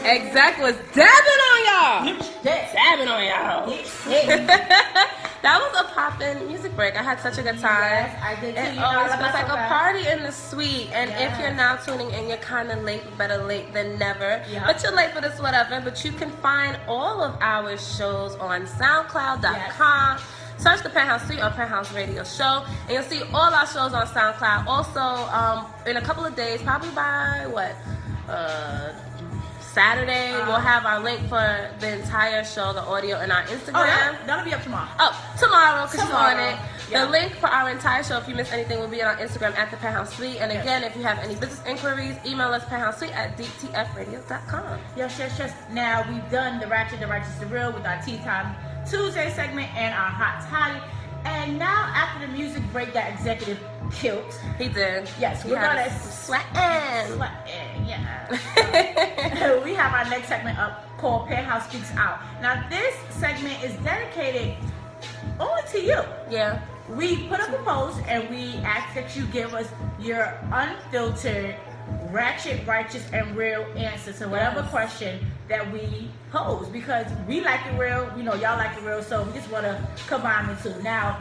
Exactly. Was dabbing on y'all. Dabbing on y'all. That was a poppin' music break. I had such a good time. Yes, I did too. It always feels like a party in the suite. And if you're now tuning in, you're kind of late. Better late than never. Yep. But you're late for this whatever. But you can find all of our shows on SoundCloud.com. Yes. Search the Penthouse Suite or Penthouse Radio Show, and you'll see all our shows on SoundCloud. Also, in a couple of days, probably by Saturday, we'll have our link for the entire show, the audio, in our Instagram. Oh, that'll be up tomorrow. Oh, tomorrow, because she's on it. Yeah. The link for our entire show, if you miss anything, will be on our Instagram at the Penthouse Suite. And again, if you have any business inquiries, email us penthousesuite@dtfradio.com. Yes. Now, we've done the Ratchet, the Righteous, the Real with our Tea Time Tuesday segment and our Hot Toddy. And now, after the music break, that executive killed. He did. Yes, we're gonna sweating. Yeah. We have our next segment up called Penthouse Speaks Out. Now, this segment is dedicated only to you. Yeah. We put up a post and we ask that you give us your unfiltered, ratchet, righteous, and real answer to whatever question that we pose, because we like it real, we know y'all like it real, so we just want to combine the two. Now,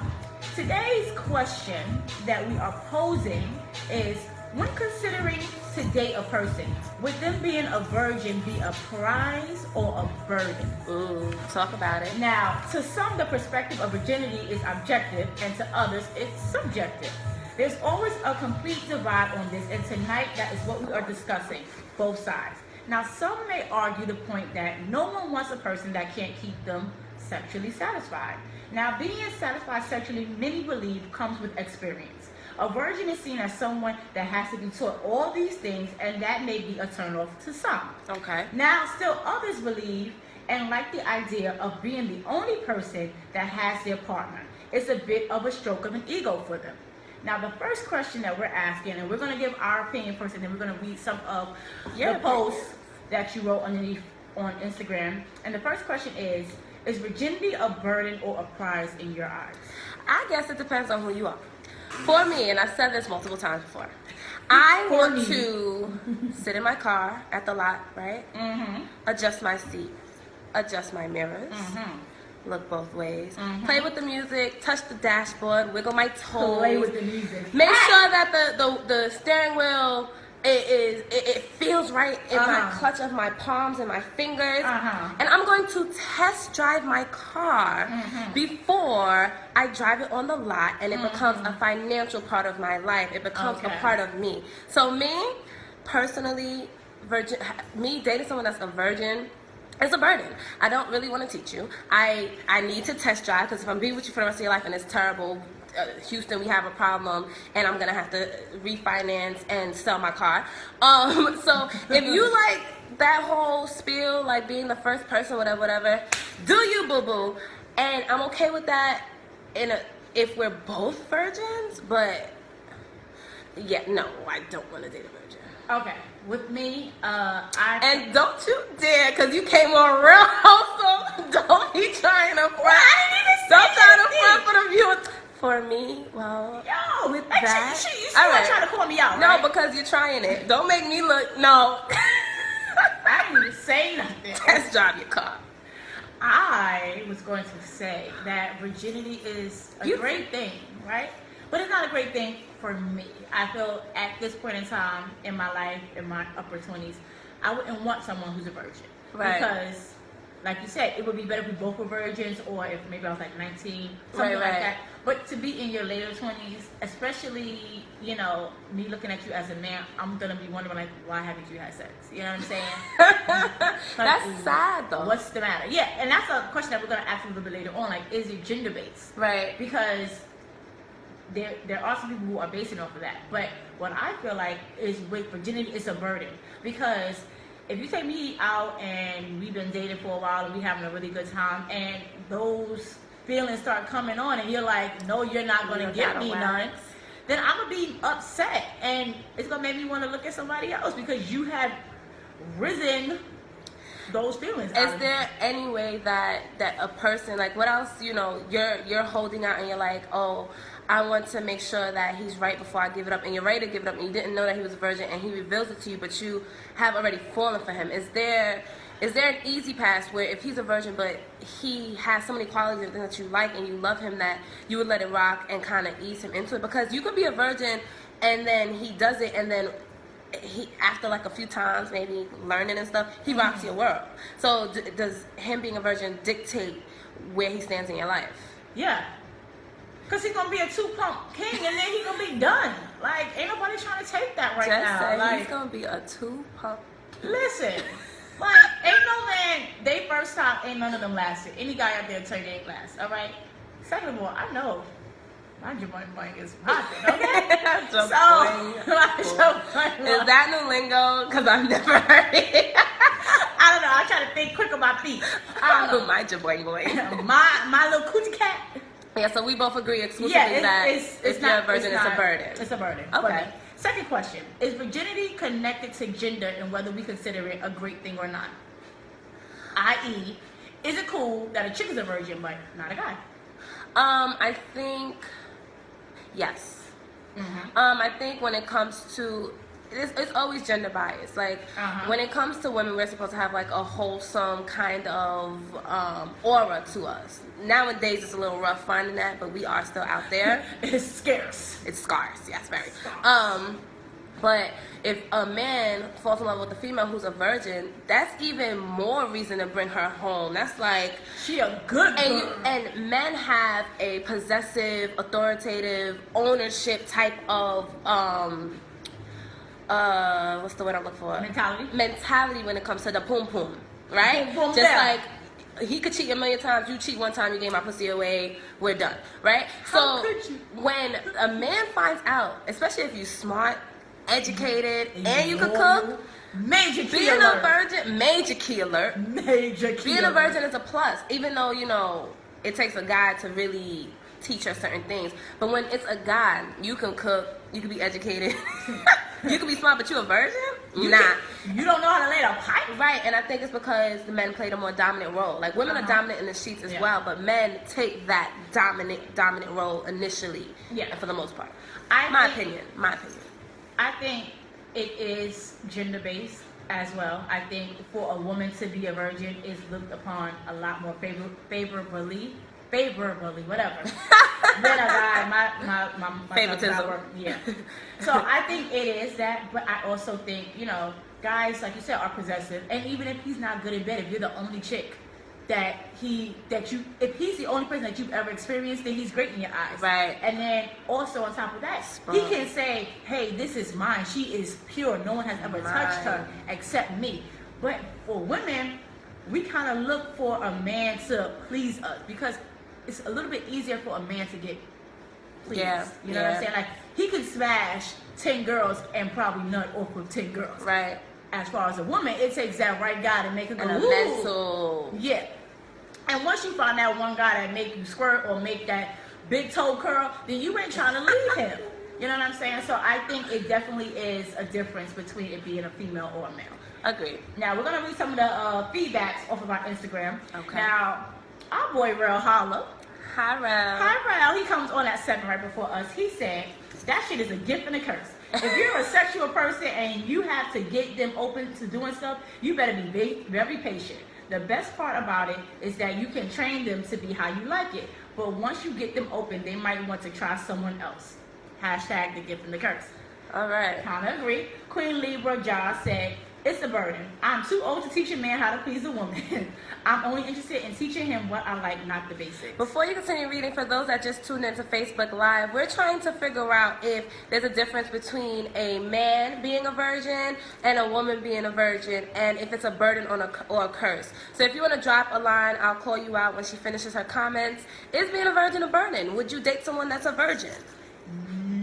today's question that we are posing is, when considering to date a person, would them being a virgin be a prize or a burden? Ooh, talk about it. Now, to some, the perspective of virginity is objective, and to others, it's subjective. There's always a complete divide on this, and tonight that is what we are discussing, both sides. Now, some may argue the point that no one wants a person that can't keep them sexually satisfied. Now, being satisfied sexually, many believe, comes with experience. A virgin is seen as someone that has to be taught all these things, and that may be a turnoff to some. Okay. Now, still others believe and like the idea of being the only person that has their partner. It's a bit of a stroke of an ego for them. Now, the first question that we're asking, and we're going to give our opinion first, and then we're going to read some of the posts that you wrote underneath on Instagram. And the first question is virginity a burden or a prize in your eyes? I guess it depends on who you are. For me, and I've said this multiple times before, I want to sit in my car at the lot, right? Mm-hmm. Adjust my seat, adjust my mirrors, look both ways, play with the music, touch the dashboard, wiggle my toes, play with the music, make sure that the steering wheel it feels right in my clutch of my palms and my fingers, and I'm going to test drive my car before I drive it on the lot, and it becomes a financial part of my life. It becomes a part of me. So me personally, me dating someone that's a virgin, it's a burden. I don't really want to teach you. I need to test drive, because if I'm being with you for the rest of your life and it's terrible, Houston, we have a problem, and I'm gonna have to refinance and sell my car. So if you like that whole spiel, like being the first person, whatever, do you, boo boo? And I'm okay with that. If we're both virgins, but yeah, no, I don't want to date a virgin. Okay, with me, and don't you dare, because you came on real wholesome. Don't be trying to front. Don't try to front for the viewers. For me, well, with that, you still trying to call me out, right? No, because you're trying it. Don't make me look, no. I didn't even say nothing. Test drive your car. I was going to say that virginity is a great thing, right? But it's not a great thing for me. I feel at this point in time in my life, in my upper 20s, I wouldn't want someone who's a virgin. Right. Because, like you said, it would be better if we both were virgins, or if maybe I was like 19, something like that. But to be in your later 20s, especially, me looking at you as a man, I'm going to be wondering, like, why haven't you had sex? You know what I'm saying? That's sad, though. What's the matter? Yeah, and that's a question that we're going to ask a little bit later on. Like, is it gender-based? Right. Because there are some people who are basing off of that. But what I feel like is with virginity, it's a burden. Because if you take me out and we've been dating for a while and we having a really good time, and those feelings start coming on and you're like, no, you're not going to give me none, then I'm going to be upset, and it's going to make me want to look at somebody else, because you have risen those feelings. Is there any way that a person, like, what else, you're holding out and you're like, oh, I want to make sure that he's right before I give it up, and you're ready to give it up and you didn't know that he was a virgin and he reveals it to you, but you have already fallen for him. Is there an easy pass where if he's a virgin but he has so many qualities and things that you like and you love him that you would let it rock and kind of ease him into it? Because you could be a virgin and then he does it, and then he, after like a few times, maybe learning and stuff, he rocks your world. So does him being a virgin dictate where he stands in your life? Yeah. Because he's going to be a two-pump king, and then he's going to be done. Like, ain't nobody trying to take that now. Like, he's going to be a two-pump king. Listen, like, ain't no man, they first time, ain't none of them lasted. Any guy out there tell you they ain't last, all right? Second of all, I know my Jabang is popping, okay? Is that new lingo? Because I've never heard it. I don't know. I try to think quick on my feet. I don't know. My Jabang boy. my little cootie cat. Yeah, so we both agree exclusively that if you're a virgin, it's a burden. It's a burden. Okay. Second question. Is virginity connected to gender and whether we consider it a great thing or not? I.e., is it cool that a chick is a virgin but not a guy? I think yes. Mm-hmm. I think when it comes to it's always gender bias. Like when it comes to women, we're supposed to have like a wholesome kind of aura to us. Nowadays, it's a little rough finding that, but we are still out there. It's scarce. It's scarce. Yes, very. Scarce. But if a man falls in love with a female who's a virgin, that's even more reason to bring her home. That's like she a good girl. And men have a possessive, authoritative, ownership type of what's the word I'm looking for? Mentality when it comes to the poom poom, right? Boom, boom, just down. like he could cheat a million times, you cheat one time, you gave my pussy away, we're done, right? How so could you? When a man finds out, especially if you're smart, educated, and you can cook, major key being alert. a virgin, major key alert. Major key being alert. a virgin is a plus, even though it takes a guy to really teach her certain things. But when it's a guy, you can cook, you can be educated, you can be smart, but you a virgin? You don't know how to lay a pipe? Right, and I think it's because the men played a more dominant role. Like women are dominant in the sheets as well, but men take that dominant role initially. Yeah, for the most part. My opinion. I think it is gender based as well. I think for a woman to be a virgin is looked upon a lot more favorably, whatever, than a guy. My favoritism. Yeah. So I think it is that, but I also think, guys, like you said, are possessive. And even if he's not good in bed, if you're the only chick if he's the only person that you've ever experienced, then he's great in your eyes. Right. And then also on top of that, he can say, hey, this is mine. She is pure. No one has ever touched her except me. But for women, we kind of look for a man to please us because it's a little bit easier for a man to get pleased. Yeah. You know what I'm saying? Like, he can smash 10 girls and probably nut off with 10 girls. Right. As far as a woman, it takes that right guy to make her go, and a mental. Yeah. And once you find that one guy that make you squirt or make that big toe curl, then you ain't trying to leave him. You know what I'm saying? So I think it definitely is a difference between it being a female or a male. Agreed. Now, we're going to read some of the feedbacks off of our Instagram. Okay. Now, our boy, Rel Holla. Hi, Rel. Hi, Rel. He comes on at 7 right before us. He said, that shit is a gift and a curse. If you're a sexual person and you have to get them open to doing stuff, you better be very patient. The best part about it is that you can train them to be how you like it. But once you get them open, they might want to try someone else. Hashtag the gift and the curse. All right. Kind of agree. Queen Libra Jar said, it's a burden. I'm too old to teach a man how to please a woman. I'm only interested in teaching him what I like, not the basics. Before you continue reading, for those that just tuned into Facebook Live, we're trying to figure out if there's a difference between a man being a virgin and a woman being a virgin, and if it's a burden or a curse. So if you want to drop a line, I'll call you out when she finishes her comments. Is being a virgin a burden? Would you date someone that's a virgin?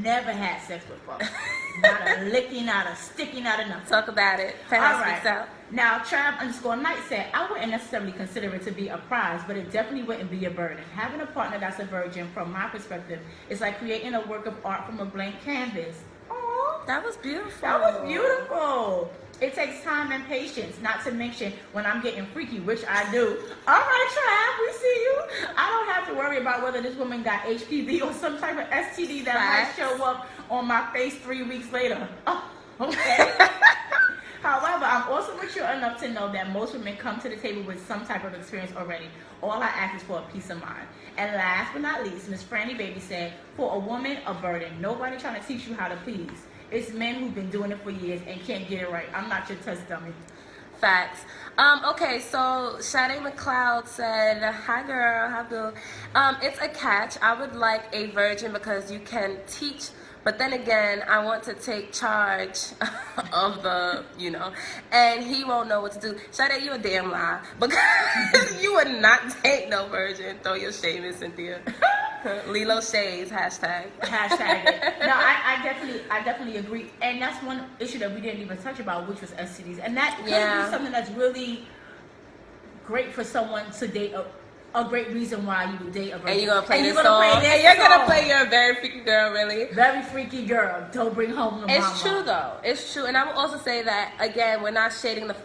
Never had sex before. Not a licky, not a sticky, not a nothing. Talk about it. All right. Now, Trav_Knight said, I wouldn't necessarily consider it to be a prize, but it definitely wouldn't be a burden. Having a partner that's a virgin, from my perspective, is like creating a work of art from a blank canvas. Oh, that was beautiful. That was beautiful. It takes time and patience, not to mention when I'm getting freaky, which I do. All right, Trav, we see you. I don't have to worry about whether this woman got HPV or some type of STD that might show up on my face 3 weeks later. Oh, okay. However, I'm also mature enough to know that most women come to the table with some type of experience already. All I ask is for a peace of mind. And last but not least, Miss Franny Baby said, for a woman, a burden. Nobody trying to teach you how to please. It's men who've been doing it for years and can't get it right. I'm not your test dummy. Facts. Okay, so Sade McLeod said, hi girl, how do? It's a catch. I would like a virgin because you can teach, but then again, I want to take charge of the, and he won't know what to do. Sade, you a damn lie, because you would not take no virgin. Throw your shame in, Cynthia. Lilo Shades, hashtag. Hashtag it. No, I definitely agree. And that's one issue that we didn't even touch about, which was STDs. And that could be something that's really great for someone to date, a great reason why you would date a virgin. And you're going to play this song. And you're going to play You're a Very Freaky Girl, really? Very freaky girl. Don't bring home the mama. It's true, though. It's true. And I will also say that, again, we're not shading the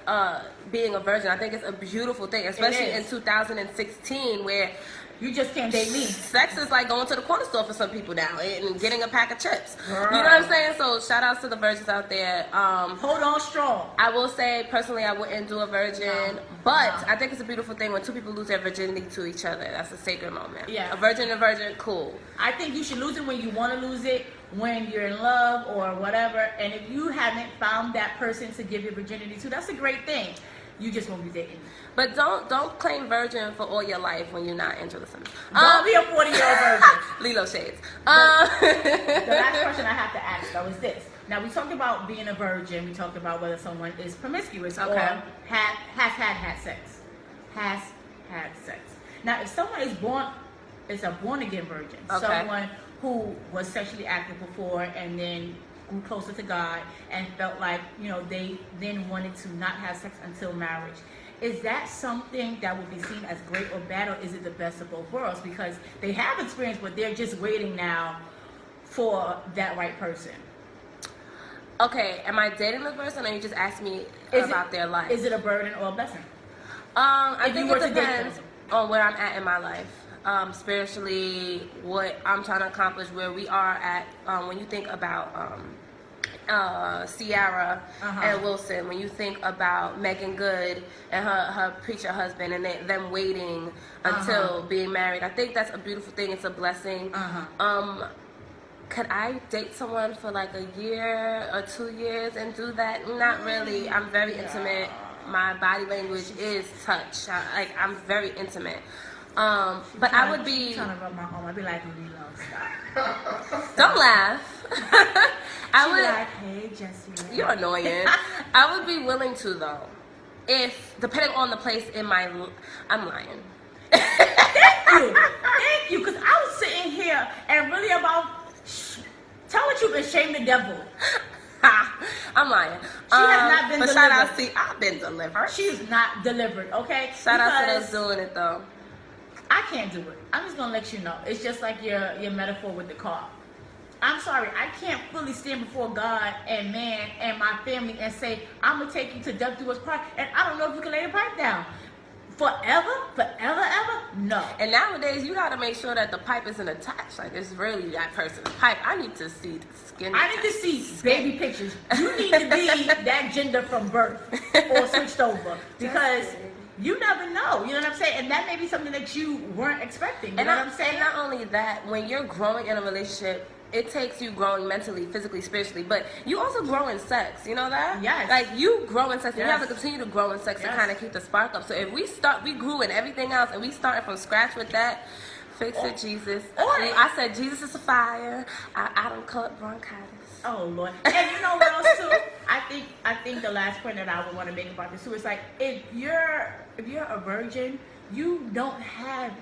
being a virgin. I think it's a beautiful thing, especially in 2016, where you just can't date me. Sex is like going to the corner store for some people now and getting a pack of chips. Girl. You know what I'm saying? So shout outs to the virgins out there. Hold on strong. I will say, personally, I wouldn't do a virgin. But I think it's a beautiful thing when two people lose their virginity to each other. That's a sacred moment. Yeah. A virgin and a virgin, cool. I think you should lose it when you want to lose it, when you're in love or whatever. And if you haven't found that person to give your virginity to, that's a great thing. You just won't be dating. But don't claim virgin for all your life when you're not interested. Don't be a 40-year-old virgin. Lilo Shades. The last question I have to ask, though, is this. Now, we talked about being a virgin. We talked about whether someone is promiscuous or has had sex. Has had sex. Now, if someone is a born-again virgin, someone who was sexually active before and then grew closer to God and felt like, they then wanted to not have sex until marriage. Is that something that would be seen as great or bad, or is it the best of both worlds? Because they have experience, but they're just waiting now for that right person. Okay, am I dating the person, or you just ask me about their life? Is it a burden or a blessing? I think it depends on where I'm at in my life. Spiritually, what I'm trying to accomplish, where we are at. When you think about Ciara and Wilson, when you think about Megan Good and her preacher husband and them waiting until being married, I think that's a beautiful thing. It's a blessing. Could I date someone for like a year or 2 years and do that? Not really. I'm very intimate. My body language is touch. I'm very intimate. But I would be trying to rub my arm. I'd be like, stop. Don't laugh. I would like, hey Jessie. You're annoying. I would be willing to, though, if depending on the place in my. I'm lying. Thank you, because I was sitting here and really about tell the truth and shame the devil. I'm lying. She has not been delivered. Shout out to I've been delivered. She's not delivered, okay? Shout out to those doing it, though. I can't do it. I'm just gonna let you know. It's just like your metaphor with the car. I'm sorry, I can't fully stand before God and man and my family and say, I'm gonna take you to Duck Doer's Park, and I don't know if you can lay the pipe down. Forever? Ever? No. And nowadays, you gotta make sure that the pipe isn't attached. Like, it's really that person's pipe. I need to see the skin. I need to see baby pictures. You need to be that gender from birth or switched over, because you never know. You know what I'm saying? And that may be something that you weren't expecting. You know what I'm saying? And not only that, when you're growing in a relationship, it takes you growing mentally, physically, spiritually, but you also grow in sex. You know that? Yes. Like, you grow in sex, and you have to continue to grow in sex to kind of keep the spark up. So if we grew in everything else, and we started from scratch with that, fix it, Jesus. I said, Jesus is a fire. I don't cut bronchitis. Oh Lord! And you know what else too? I think the last point that I would want to make about this too is like, if you're a virgin, you don't have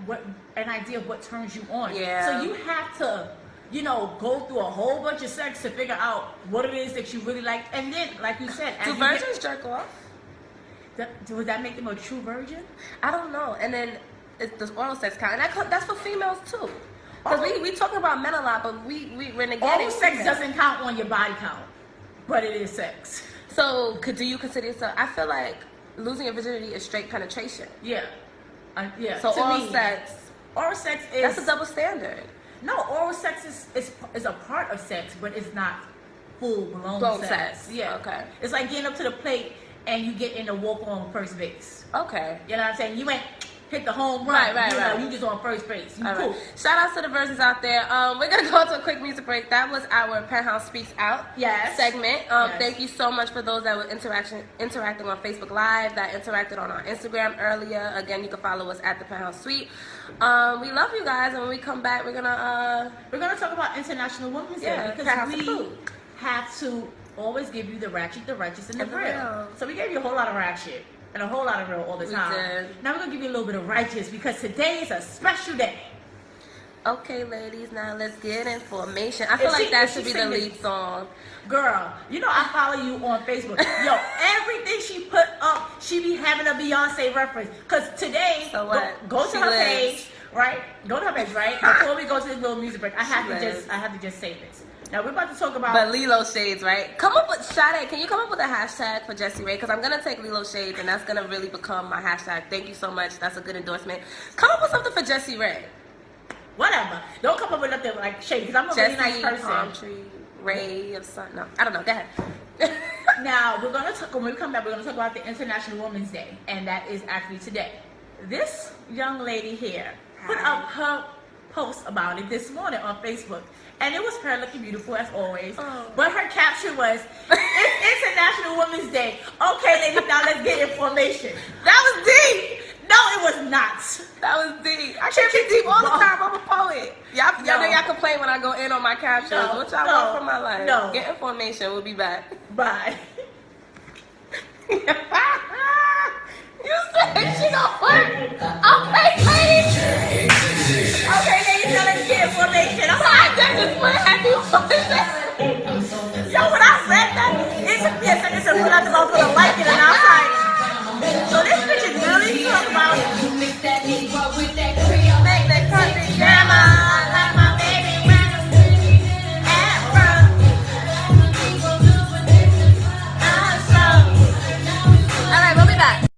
an idea of what turns you on. Yeah. So you have to, go through a whole bunch of sex to figure out what it is that you really like, and then, like you said, do virgins jerk off? Would that make them a true virgin? I don't know. And then does oral sex count? And that's for females too. Because we talking about men a lot, but we're negating. Oral sex doesn't count on your body count, but it is sex. So, do you consider yourself? I feel like losing your virginity is straight penetration. Yeah. Yeah. So to oral me, sex. Oral sex is. That's a double standard. No, oral sex is a part of sex, but it's not full blown sex. Yeah. Okay. It's like getting up to the plate and you get in the walk on first base. Okay. You know what I'm saying? You ain't hit the home run. Right. You just on first base. You cool. Right. Shout out to the virgins out there. We're gonna go to a quick music break. That was our Penthouse Speaks Out segment. Yes. Thank you so much for those that were interacting on Facebook Live, that interacted on our Instagram earlier. Again, you can follow us at the Penthouse Suite. We love you guys, and when we come back, we're gonna talk about International Women's Day because we have to always give you the ratchet, the righteous, and the real. So we gave you a whole lot of ratchet and a whole lot of real all the time. Now we're gonna give you a little bit of righteous because today is a special day. Okay, ladies, now let's get in formation. I feel like that should be the lead song. Girl, you know I follow you on Facebook. Yo, everything she put up, she be having a Beyonce reference. Cause today, so what? Go to her page, right? Go to her page, right? Before we go to this little music break, I have to just say this. Now we're about to talk about. But Lilo Shades, right? Come up with Sade. Can you come up with a hashtag for Jessie Ray? Because I'm gonna take Lilo Shades, and that's gonna really become my hashtag. Thank you so much. That's a good endorsement. Come up with something for Jessie Ray. Whatever. Don't come up with nothing like shade, because I'm a really nice person. Palm tree, Ray of sun. No, I don't know. Go ahead. Now we're gonna talk. When we come back, we're gonna talk about the International Women's Day, and that is actually today. This young lady here put up her post about it this morning on Facebook. And it was her looking beautiful as always. Oh. But her caption was, it's International Women's Day. Okay, ladies, now let's get information. That was deep. No, it was not. That was deep. I can't be deep all the time. I'm a poet. Y'all know y'all complain when I go in on my captions. What y'all want from my life? No. Get information. We'll be back. Bye.